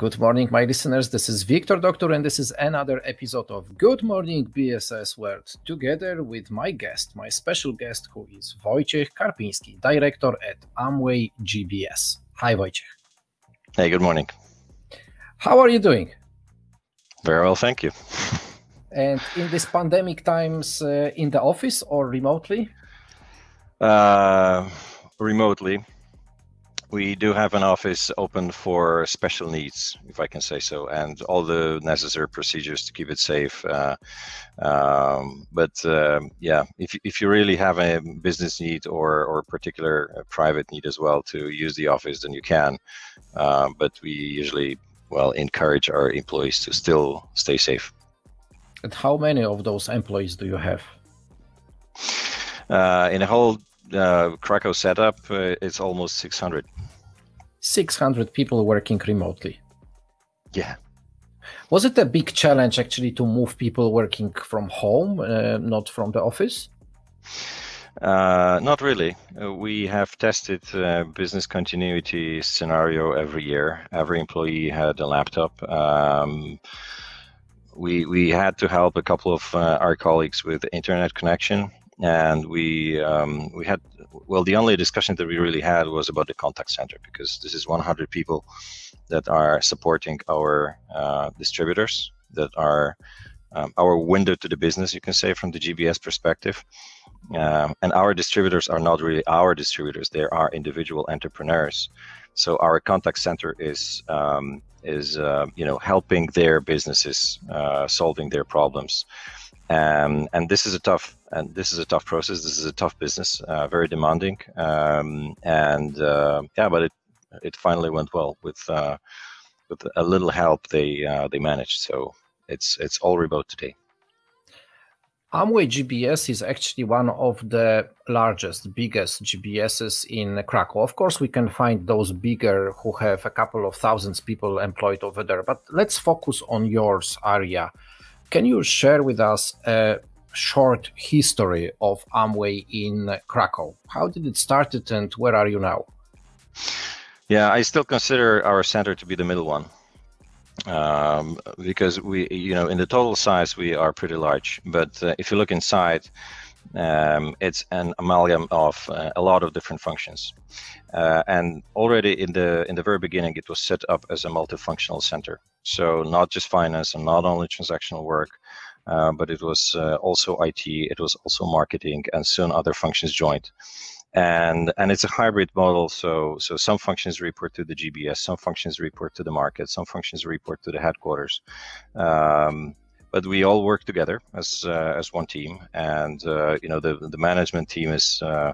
Good morning, my listeners. This is Wiktor Doctor, and this is another episode of Good Morning BSS World, together with my guest, my special guest, who is Wojciech Karpiński, Director at Amway GBS. Hi, Wojciech. Hey, good morning. How are you doing? Very well, thank you. And in these pandemic times, in the office or remotely? Remotely. We do have an office open for special needs, if I can say so, and all the necessary procedures to keep it safe. If you really have a business need or particular private need as well to use the office, then you can. But we usually, encourage our employees to still stay safe. And how many of those employees do you have? In a whole Krakow setup, it's almost 600. 600 people working remotely. Yeah. Was it a big challenge actually to move people working from home, not from the office? Not really. We have tested business continuity scenario every year. Every employee had a laptop. We had to help a couple of our colleagues with internet connection. And we had, the only discussion that we really had was about the contact center, because this is 100 people that are supporting our distributors, that are our window to the business, you can say, from the GBS perspective. And our distributors are not really our distributors; they are individual entrepreneurs. So our contact center is helping their businesses, solving their problems. And this is a tough process. This is a tough business, very demanding. But it finally went well with a little help. They managed. So it's all remote today. Amway GBS is actually one of the biggest GBSs in Krakow. Of course, we can find those bigger who have a couple of thousands people employed over there. But let's focus on yours area. Can you share with us a short history of Amway in Krakow? How did it start and where are you now? Yeah, I still consider our center to be the middle one. Because we, in the total size, we are pretty large. But if you look inside, it's an amalgam of a lot of different functions. And already in the very beginning, it was set up as a multifunctional center. So not just finance and not only transactional work, but it was also IT, it was also marketing, and soon other functions joined. And it's a hybrid model. So some functions report to the GBS, some functions report to the market, some functions report to the headquarters. But we all work together as one team. And the management team is a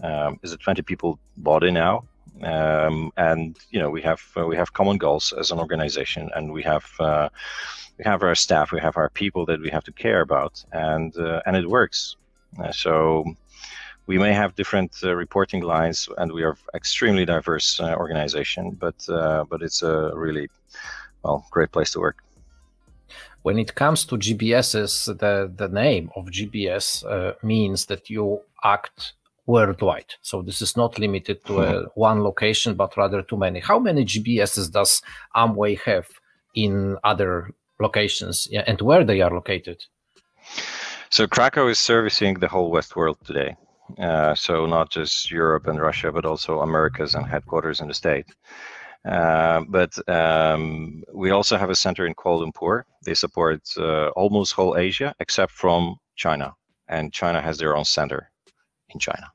20 people body now. And we have common goals as an organization, and we have our staff, we have our people that we have to care about, and it works. So we may have different reporting lines, and we are extremely diverse organization, but it's a really great place to work. When it comes to GBSs, the name of GBS means that you act worldwide. So this is not limited to one location, but rather to many. How many GBSs does Amway have in other locations, and where they are located? So Krakow is servicing the whole West world today. So not just Europe and Russia, but also Americas and headquarters in the state. But we also have a center in Kuala Lumpur. They support almost whole Asia, except from China. And China has their own center in China.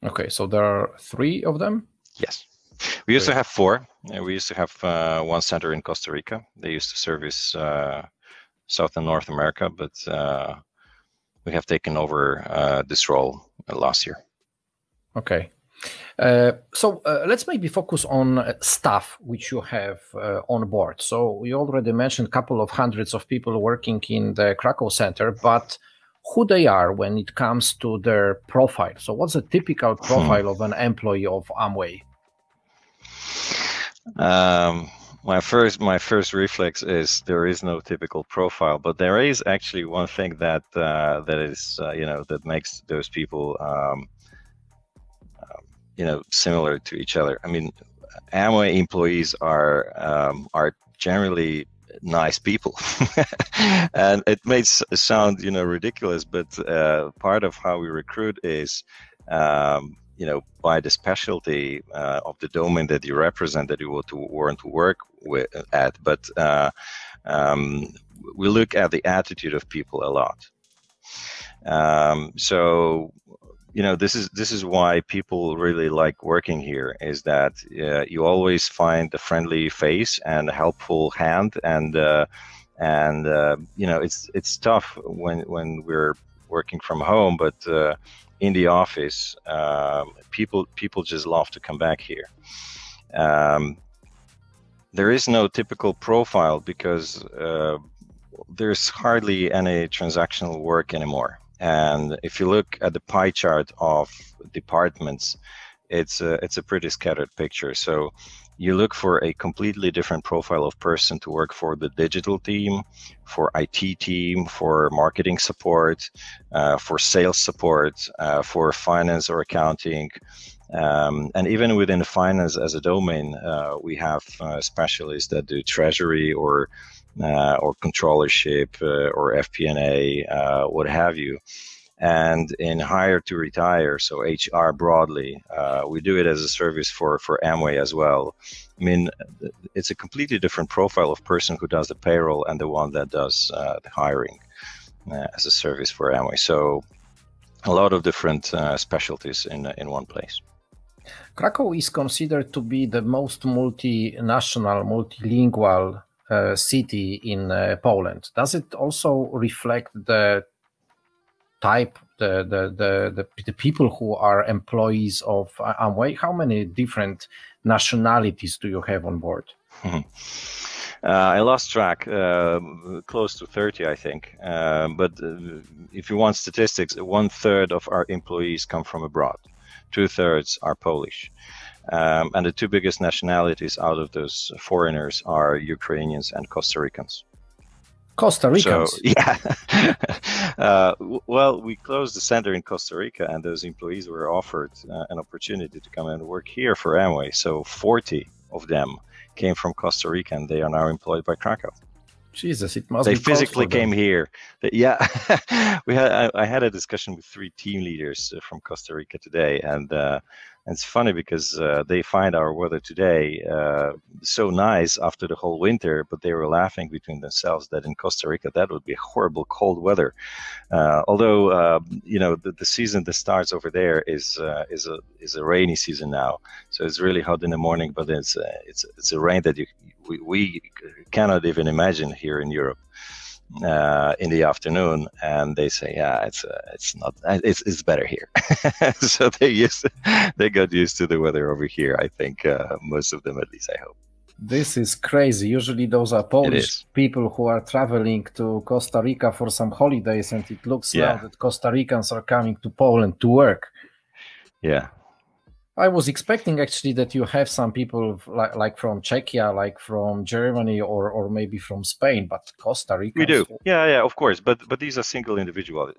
Okay, so there are 3 of them? Yes. We used to have 4. We used to have one center in Costa Rica. They used to service South and North America, but we have taken over this role last year. Okay. So let's maybe focus on staff which you have on board. So you already mentioned a couple of hundreds of people working in the Krakow center, but who they are when it comes to their profile. So what's a typical profile of an employee of Amway? My first reflex is there is no typical profile, but there is actually one thing that that makes those people similar to each other. I mean, Amway employees are generally nice people, and it may sound ridiculous, but part of how we recruit is by the specialty of the domain that you represent, that you want to work with at. But we look at the attitude of people a lot. So this is why people really like working here, is that you always find a friendly face and a helpful hand, and it's tough when we're working from home, but in the office, people just love to come back here. There is no typical profile because there's hardly any transactional work anymore. And if you look at the pie chart of departments, it's a pretty scattered picture. So you look for a completely different profile of person to work for the digital team, for IT team, for marketing support, for sales support, for finance or accounting. And even within finance as a domain, we have specialists that do treasury or controllership or FP&A, what have you. And in hire to retire, so HR broadly, we do it as a service for Amway as well. I mean, it's a completely different profile of person who does the payroll and the one that does the hiring as a service for Amway. So a lot of different specialties in one place. Krakow is considered to be the most multinational, multilingual city in Poland. Does it also reflect the type, the people who are employees of Amway? How many different nationalities do you have on board? I lost track, close to 30, I think. But if you want statistics, 1/3 of our employees come from abroad. 2/3 are Polish. And the two biggest nationalities out of those foreigners are Ukrainians and Costa Ricans. Costa Ricans? So, yeah. Well, we closed the center in Costa Rica, and those employees were offered an opportunity to come and work here for Amway. So 40 of them came from Costa Rica, and they are now employed by Krakow. Jesus, it must they be physically came here. Yeah, I had a discussion with 3 team leaders from Costa Rica today, and it's funny because they find our weather today so nice after the whole winter, but they were laughing between themselves that in Costa Rica that would be horrible cold weather. Although the season that starts over there is a rainy season now, so it's really hot in the morning, but it's a rain that we cannot even imagine here in Europe in the afternoon. And they say, yeah, it's better here. So they got used to the weather over here, I think, most of them, at least, I hope. This is crazy. Usually those are Polish people who are traveling to Costa Rica for some holidays, and it looks now that Costa Ricans are coming to Poland to work. Yeah. I was expecting actually that you have some people like from Czechia, like from Germany, or maybe from Spain, but Costa Rica. We do, yeah, of course. But these are single individuals,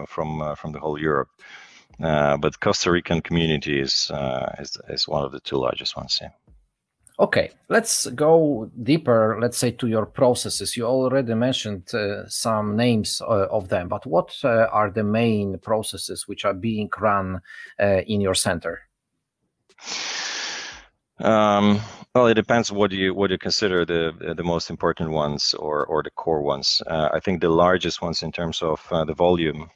from the whole Europe. But Costa Rican community is one of the 2 largest ones. Yeah. Okay, let's go deeper, let's say, to your processes. You already mentioned some names of them, but what are the main processes which are being run in your center? Well, it depends what you consider the most important ones or the core ones. I think the largest ones in terms of the volume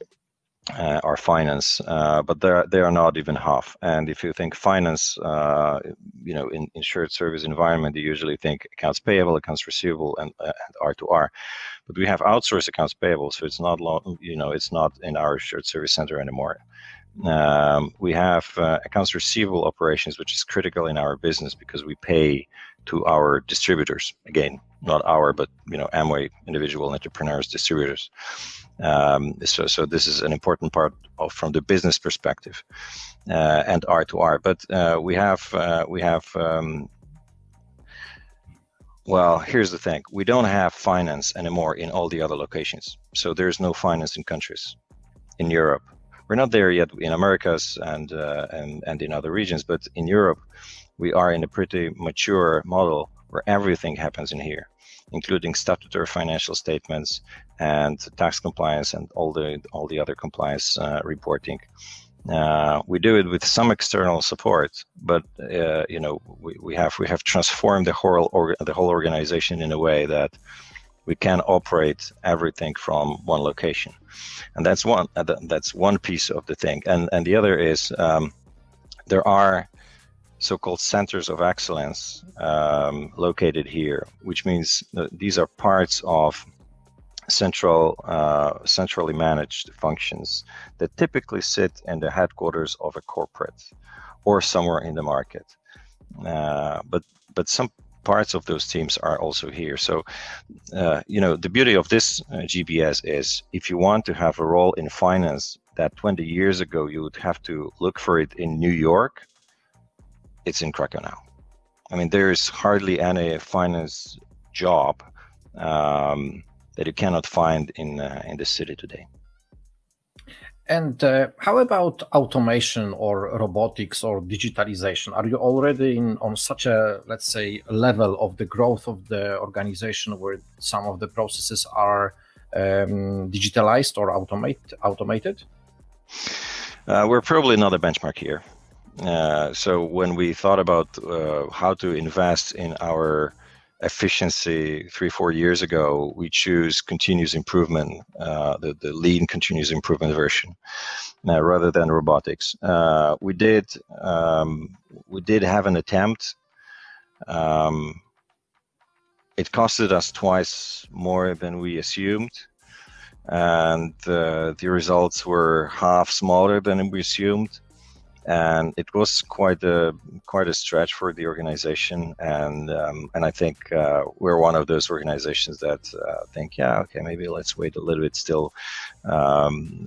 are finance, but they are not even half. And if you think finance, in shared service environment, you usually think accounts payable, accounts receivable, and R2R. But we have outsourced accounts payable, so it's not it's not in our shared service center anymore. We have accounts receivable operations, which is critical in our business because we pay to our distributors. Again, not our, but Amway individual entrepreneurs, distributors. So this is an important part from the business perspective, and R2R. But we have. Well, here's the thing: we don't have finance anymore in all the other locations. So there's no finance in countries in Europe. We're not there yet in Americas and in other regions, but in Europe, we are in a pretty mature model where everything happens in here, including statutory financial statements and tax compliance and all the other compliance reporting. We do it with some external support, but you know, we have transformed the whole organization in a way that we can operate everything from one location, and that's one piece of the thing. And the other is there are so-called centers of excellence located here, which means that these are parts of centrally managed functions that typically sit in the headquarters of a corporate or somewhere in the market. But some parts of those teams are also here. So, you know, the beauty of this GBS is if you want to have a role in finance that 20 years ago you would have to look for it in New York, it's in Krakow now. I mean, there is hardly any finance job that you cannot find in the city today. And how about automation or robotics or digitalization? Are you already on such a, let's say, level of the growth of the organization where some of the processes are digitalized or automated? We're probably not a benchmark here. So when we thought about how to invest in our efficiency 3-4 years ago, we choose continuous improvement, the lean continuous improvement version, rather than robotics. We did have an attempt. It costed us twice more than we assumed, and the results were half smaller than we assumed. And it was quite a stretch for the organization, and I think we're one of those organizations that think, yeah, okay, maybe let's wait a little bit still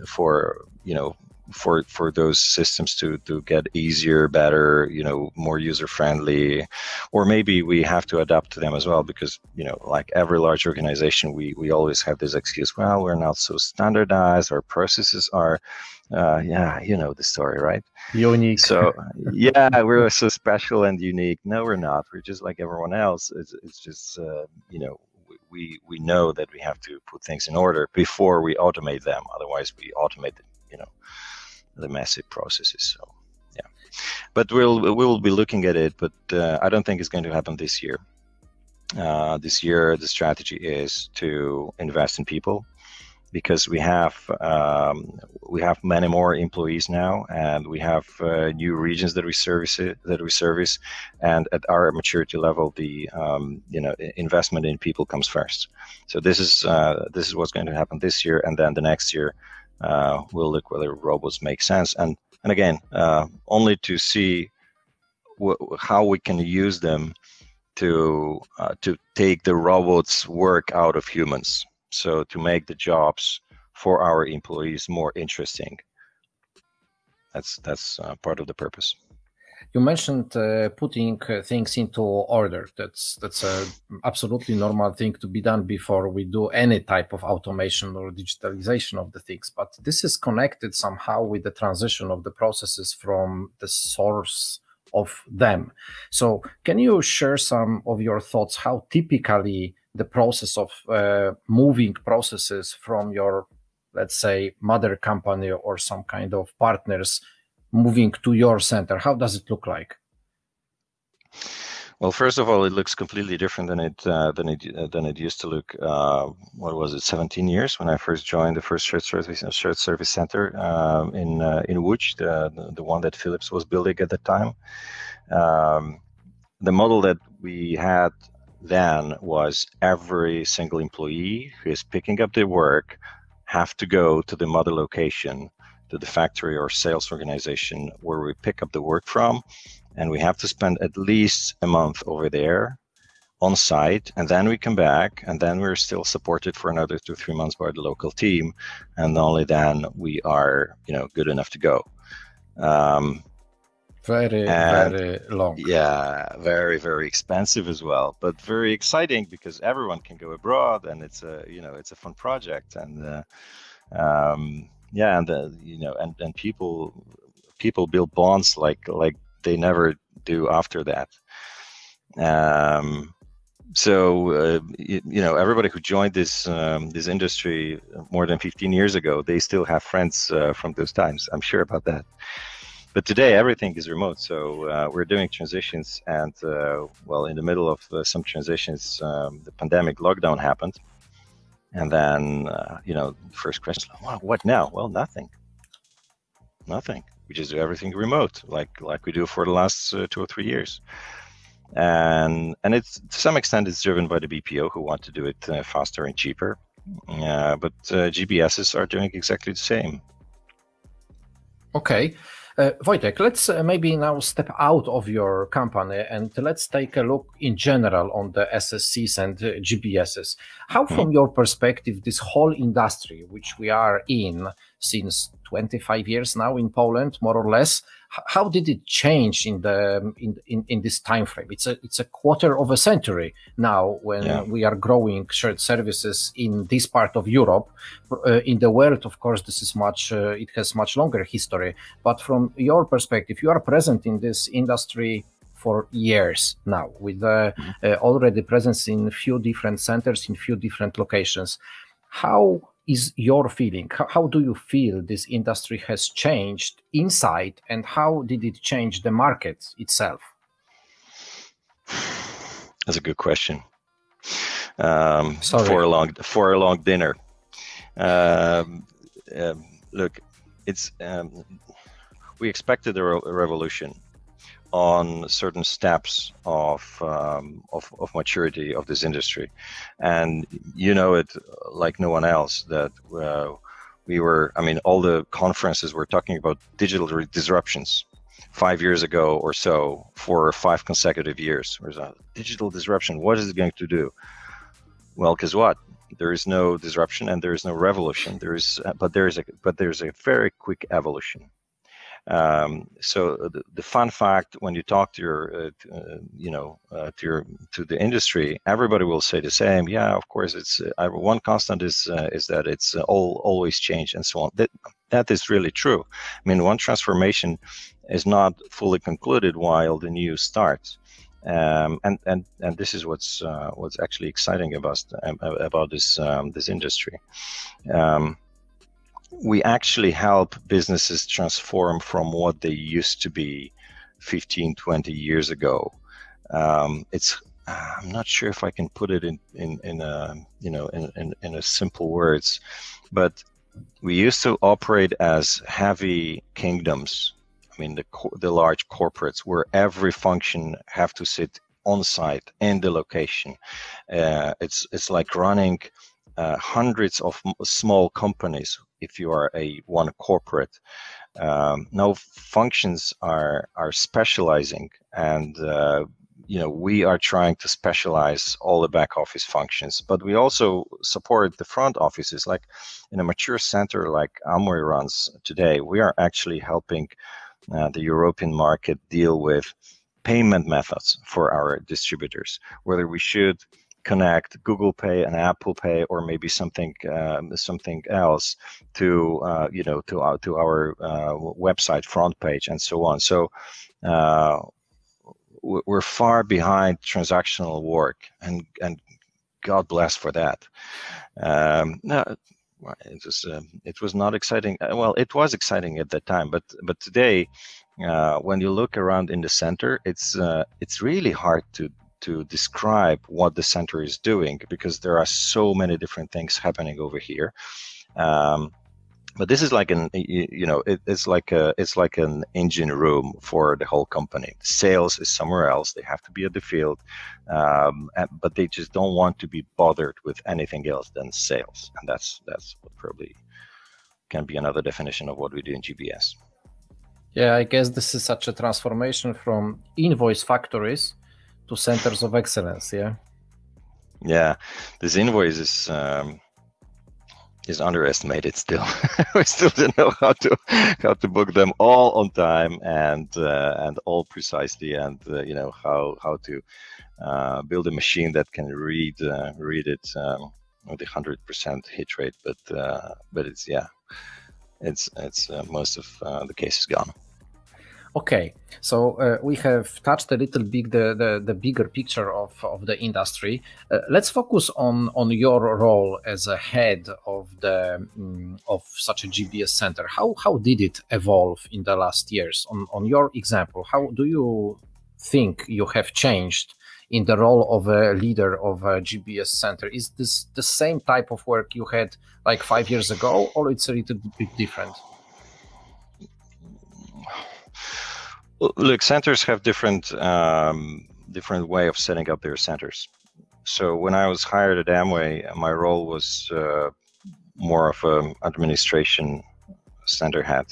for, you know, for those systems to get easier, better, you know, more user friendly, or maybe we have to adapt to them as well, because, you know, like every large organization, we always have this excuse, well, we're not so standardized, our processes are yeah, you know the story, right? Unique. So yeah, we're so special and unique. No, we're not. We're just like everyone else. It's just you know, we know that we have to put things in order before we automate them. Otherwise, we automate you know, the massive processes. So yeah, but we will be looking at it. But I don't think it's going to happen this year. This year, the strategy is to invest in people, because we have many more employees now, and we have new regions that we service, and at our maturity level, the you know, investment in people comes first. So this is what's going to happen this year, and then the next year we'll look whether robots make sense, and again only to see how we can use them to take the robots' work out of humans. So to make the jobs for our employees more interesting. That's part of the purpose. You mentioned putting things into order. That's a absolutely normal thing to be done before we do any type of automation or digitalization of the things. But this is connected somehow with the transition of the processes from the source of them. So can you share some of your thoughts how typically the process of moving processes from your, let's say, mother company or some kind of partners moving to your center, how does it look like? Well, first of all, it looks completely different than it used to look. What was it? 17 years when I first joined the first shared service center in Łódź, the one that Philips was building at the time. The model that we had then was every single employee who is picking up their work have to go to the mother location, to the factory or sales organization where we pick up the work from, and we have to spend at least a month over there on site, and then we come back, and then we're still supported for another 2-3 months by the local team, and only then we are, you know, good enough to go. Very long. Yeah, very expensive as well, but very exciting because everyone can go abroad, and it's a, you know, it's a fun project, and yeah, and you know, and people build bonds like they never do after that. So everybody who joined this industry more than 15 years ago, they still have friends from those times. I'm sure about that. But today everything is remote, so we're doing transitions, and well, in the middle of some transitions, the pandemic lockdown happened, and then the first question, what now? Well, nothing. We just do everything remote, like we do for the last 2 or 3 years. And it's, to some extent, it's driven by the BPO who want to do it faster and cheaper. But GBSs are doing exactly the same. Okay. Wojciech, let's maybe now step out of your company and let's take a look in general on the SSCs and GBSs. How, from your perspective, this whole industry, which we are in since 25 years now in Poland, more or less, how did it change in this time frame? It's a quarter of a century now when we are growing shared services in this part of Europe. In the world, of course, this is it has much longer history. But from your perspective, you are present in this industry for years now, with already presence in a few different centers, in few different locations. How is your feeling? How do you feel this industry has changed inside, and how did it change the market itself? That's a good question. For a long dinner. Look, it's we expected a revolution on certain steps of maturity of this industry, and you know it like no one else that we were. I mean, all the conferences were talking about digital disruptions 5 years ago or so, for 5 consecutive years. There's a digital disruption. What is it going to do? Well, because what? There is no disruption and there is no revolution. But there's a very quick evolution. So the fun fact, when you talk to your, to the industry, everybody will say the same. Yeah, of course, it's one constant is that it's always change and so on. That is really true. I mean, one transformation is not fully concluded while the new starts. And this is what's actually exciting about this industry. We actually help businesses transform from what they used to be 15, 20 years ago. I'm not sure if I can put it in a simple words, but we used to operate as heavy kingdoms. I mean, the large corporates where every function have to sit on site in the location. It's like running hundreds of small companies if you are one corporate. Now functions are specializing, and we are trying to specialize all the back office functions, but we also support the front offices. Like in a mature center like Amway runs today, we are actually helping the European market deal with payment methods for our distributors, whether we should connect Google Pay and Apple Pay, or maybe something else to our website front page and so on. So we're far behind transactional work, and God bless for that. It was not exciting. Well, it was exciting at that time, but today, when you look around in the center, it's really hard to describe what the center is doing, because there are so many different things happening over here. But this is like it's like an engine room for the whole company. Sales is somewhere else. They have to be at the field, but they just don't want to be bothered with anything else than sales. And that's what probably can be another definition of what we do in GBS. Yeah, I guess this is such a transformation from invoice factories to centers of excellence. Yeah, this invoice is underestimated still. We still don't know how to book them all on time and all precisely, and how to build a machine that can read it with 100% hit rate. But it's most of the cases gone. Okay, so we have touched a little bit the bigger picture of the industry. Let's focus on your role as a head of the of such a GBS center. How did it evolve in the last years? On your example, how do you think you have changed in the role of a leader of a GBS center? Is this the same type of work you had like 5 years ago, or it's a little bit different? Look, centers have different way of setting up their centers. So when I was hired at Amway, my role was more of an administration center head.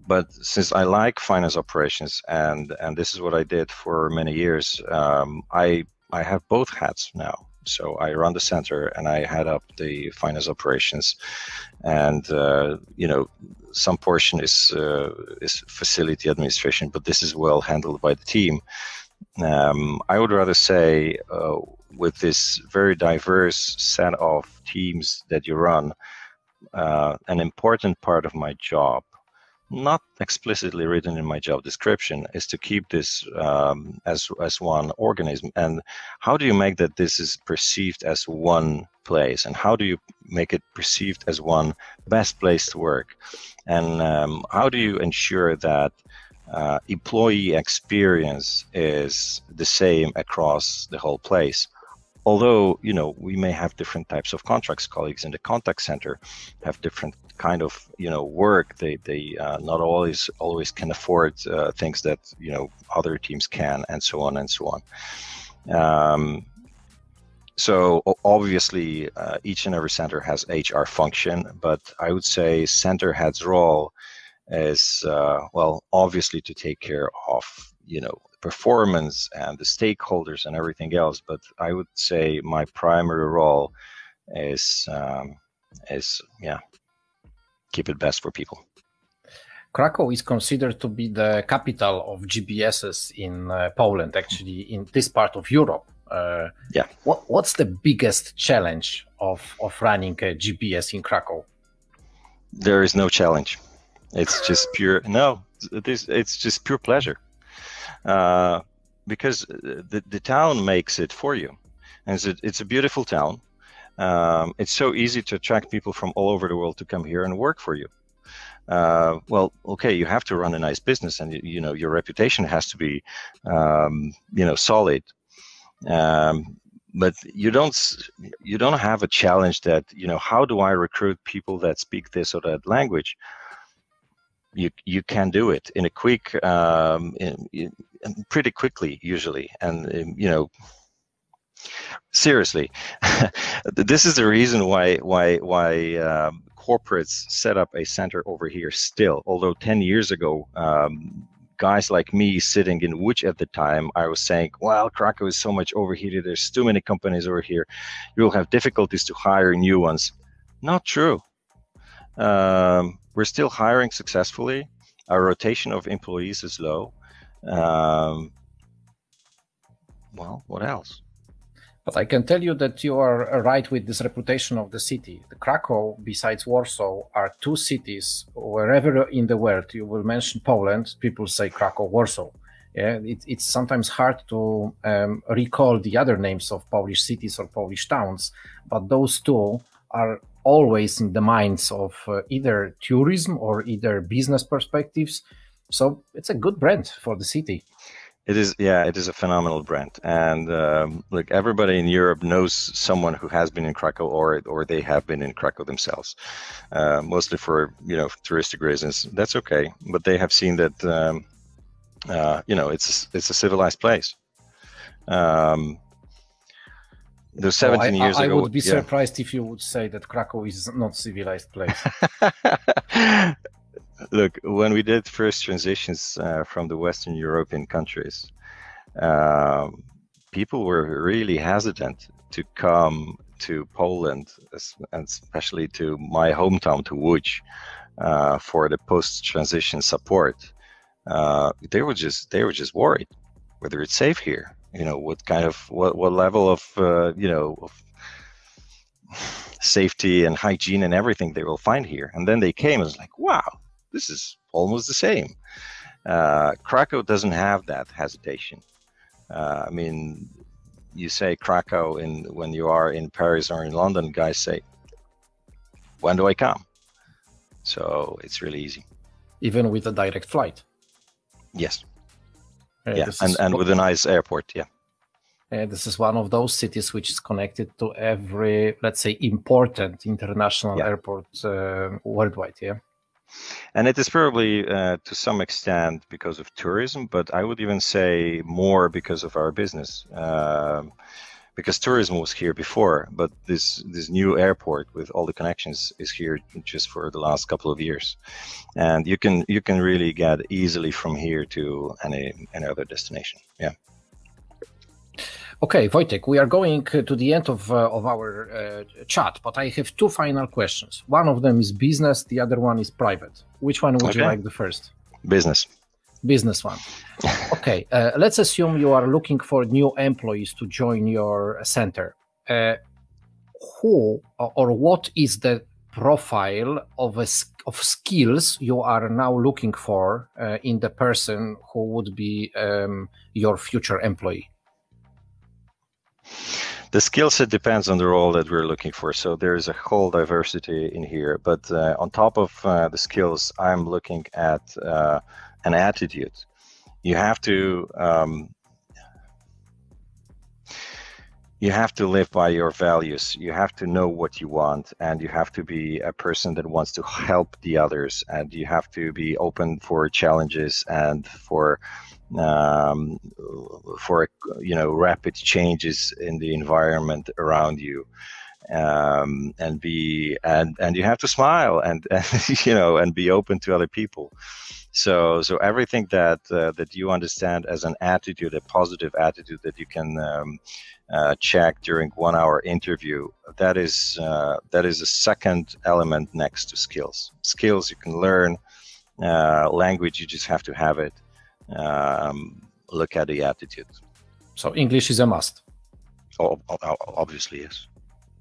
But since I like finance operations, and this is what I did for many years, I have both hats now. So I run the center and I head up the finance operations, and you know, some portion is facility administration, but this is well handled by the team. I would rather say with this very diverse set of teams that you run, an important part of my job, not explicitly written in my job description, is to keep this as one organism. And how do you make that this is perceived as one place, and how do you make it perceived as one best place to work, and how do you ensure that employee experience is the same across the whole place? Although, you know, we may have different types of contracts. Colleagues in the contact center have different kind of, you know, work. They not always can afford things that, you know, other teams can, and so on and so on. So obviously, each and every center has HR function, but I would say center head's role is well, obviously to take care of, you know, performance and the stakeholders and everything else. But I would say my primary role is yeah, keep it best for people. Krakow is considered to be the capital of GBSs in Poland, actually in this part of Europe. Yeah. What's the biggest challenge of running a GBS in Krakow? There is no challenge. It's just pure, no, it's just pure pleasure. Because the town makes it for you, and it's a beautiful town. It's so easy to attract people from all over the world to come here and work for you. Well, okay, you have to run a nice business, and you know, your reputation has to be you know, solid. But you don't have a challenge that, you know, how do I recruit people that speak this or that language? You can do it in a quick, pretty quickly usually, and you know, seriously, this is the reason why corporates set up a center over here still. Although 10 years ago, guys like me sitting in Łódź at the time, I was saying, well, Krakow is so much overheated, there's too many companies over here, you'll have difficulties to hire new ones. Not true. We're still hiring successfully. Our rotation of employees is low. Well, what else? But I can tell you that you are right with this reputation of the city. The Krakow, besides Warsaw, are two cities. Wherever in the world you will mention Poland, people say Krakow, Warsaw. Yeah, it's sometimes hard to recall the other names of Polish cities or Polish towns, but those two are always in the minds of either tourism or either business perspectives. So it's a good brand for the city. It is, yeah, it is a phenomenal brand. And look, everybody in Europe knows someone who has been in Krakow, or they have been in Krakow themselves, mostly for, you know, touristic reasons. That's okay, but they have seen that you know, it's a civilized place. Those 17 years ago, I would be surprised if you would say that Krakow is not civilized place. Look, when we did first transitions from the Western European countries, people were really hesitant to come to Poland, and especially to my hometown, to Łódź, for the post-transition support. They were just worried whether it's safe here. You know, what level of you know, of safety and hygiene and everything they will find here. And then they came and was like, wow, this is almost the same. Krakow doesn't have that hesitation. I mean, you say Krakow when you are in Paris or in London, guys say, when do I come? So it's really easy. Even with a direct flight? Yes. Yeah, and with a nice airport, yeah. This is one of those cities which is connected to every, let's say, important international airport worldwide, yeah? And it is probably to some extent because of tourism, but I would even say more because of our business. Because tourism was here before, but this new airport with all the connections is here just for the last couple of years, and you can really get easily from here to any other destination. Yeah. Okay, Wojciech, we are going to the end of our chat, but I have two final questions. One of them is business, the other one is private. Which one would you like the first? Business. Business one. Okay, let's assume you are looking for new employees to join your center. Who or what is the profile of skills you are now looking for in the person who would be your future employee? The skill set depends on the role that we're looking for. So there's a whole diversity in here. But on top of the skills, I'm looking at an attitude. You have to live by your values. You have to know what you want, and you have to be a person that wants to help the others, and you have to be open for challenges and for rapid changes in the environment around you, and you have to smile and and be open to other people. So everything that you understand as an attitude, a positive attitude that you can check during 1 hour interview, that is a second element next to skills. Skills you can learn, language you just have to have it. Look at the attitude. So English is a must. Obviously, yes.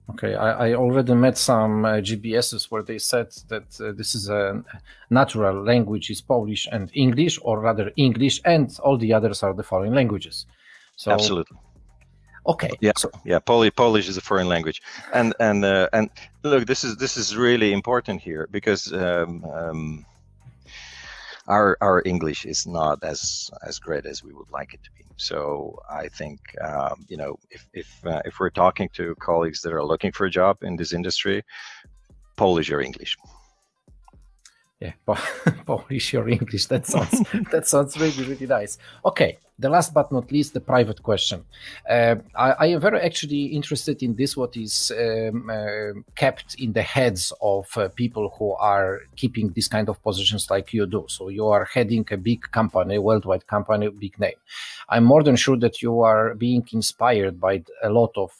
Okay, I already met some GBSs where they said that this is a natural language is Polish and English, or rather English, and all the others are the foreign languages. So absolutely. Okay. Yeah. So, yeah. Polish is a foreign language, and look, this is really important here because our English is not as great as we would like it to be. So I think if we're talking to colleagues that are looking for a job in this industry, Polish or English. Yeah, Polish or English. That sounds really nice. Okay, the last but not least, the private question. I am very actually interested in this. What is kept in the heads of people who are keeping this kind of positions like you do. So you are heading a big company, worldwide company, big name. I'm more than sure that you are being inspired by a lot of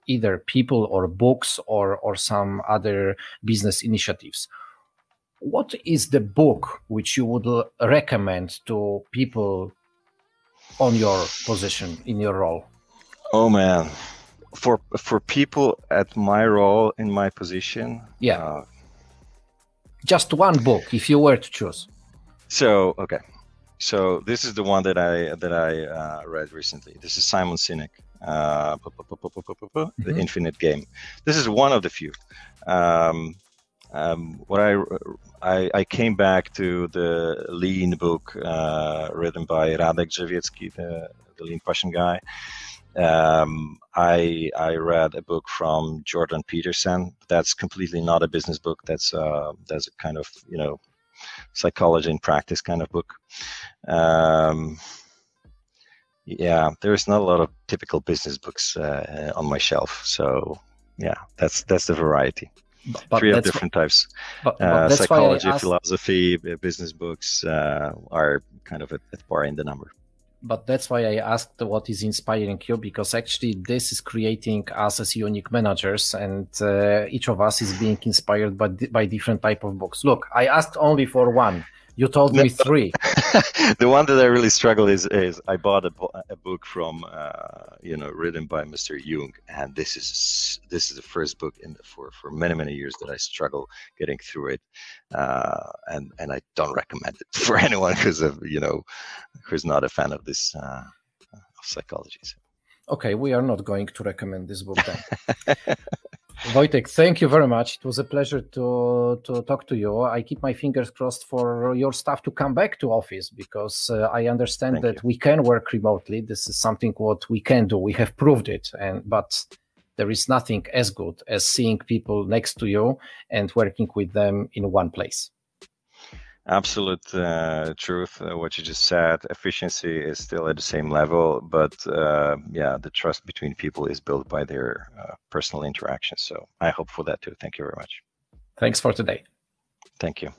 either people or books or some other business initiatives. What is the book which you would recommend to people on your position, in your role? Oh man, for people at my role, in my position? Yeah. Just one book, if you were to choose. So, okay. So this is the one that I read recently. This is Simon Sinek, The Infinite Game. This is one of the few. What I came back to the Lean book written by Radek Drzewiecki, the Lean Passion guy. I read a book from Jordan Peterson. That's completely not a business book. That's a kind of psychology in practice kind of book. Yeah, there's not a lot of typical business books on my shelf. So yeah, that's the variety. But three of different types. But psychology, philosophy, business books are kind of at par in the number. But that's why I asked what is inspiring you, because actually this is creating us as unique managers, and each of us is being inspired by different type of books. Look, I asked only for one, You told me 3. The one that I really struggle is I bought a book from written by Mr. Jung, and this is the first book for many years that I struggle getting through it, and I don't recommend it for anyone who's not a fan of this of psychology. So. Okay, we are not going to recommend this book then. Wojciech, thank you very much. It was a pleasure to talk to you. I keep my fingers crossed for your staff to come back to office, because I understand that we can work remotely. This is something what we can do. We have proved it, but there is nothing as good as seeing people next to you and working with them in one place. Absolute truth. What you just said, efficiency is still at the same level, but the trust between people is built by their personal interactions. So I hope for that too. Thank you very much. Thanks for today. Thank you.